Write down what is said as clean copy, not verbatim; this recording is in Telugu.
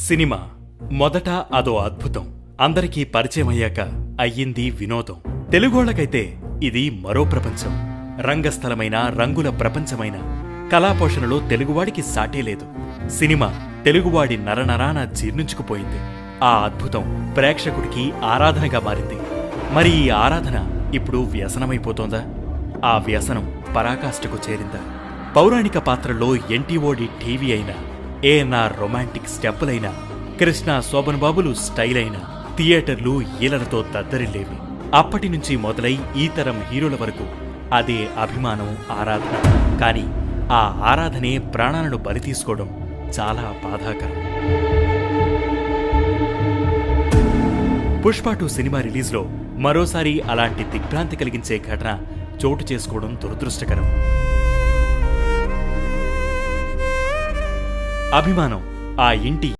సినిమా మొదట అదో అద్భుతం. అందరికీ పరిచయమయ్యాక అయ్యింది వినోదం. తెలుగోళ్లకైతే ఇది మరో ప్రపంచం. రంగస్థలమైన, రంగుల ప్రపంచమైన కళాపోషణలో తెలుగువాడికి సాటే లేదు. సినిమా తెలుగువాడి నరనరాన జీర్ణించుకుపోయింది. ఆ అద్భుతం ప్రేక్షకుడికి ఆరాధనగా మారింది. మరి ఈ ఆరాధన ఇప్పుడు వ్యసనమైపోతోందా? ఆ వ్యసనం పరాకాష్ఠకు చేరిందా? పౌరాణిక పాత్రల్లో ఎన్టీఓడి టీవీ అయినా, ఏఎన్ఆర్ రొమాంటిక్ స్టెప్పులైనా, కృష్ణ శోభన్ బాబులు స్టైల్ అయినా, థియేటర్లు ఈలలతో దద్దరిల్లేవి. అప్పటి నుంచి మొదలై ఈ తరం హీరోల వరకు అదే అభిమానం, ఆరాధన. కాని ఆ ఆరాధనే ప్రాణాలను బలి తీసుకోవడం చాలా బాధాకరం. పుష్ప 2 సినిమా రిలీజ్లో మరోసారి అలాంటి దిగ్భ్రాంతి కలిగించే ఘటన చోటు చేసుకోవడం దురదృష్టకరం. అభిమానం ఆ ఇంటి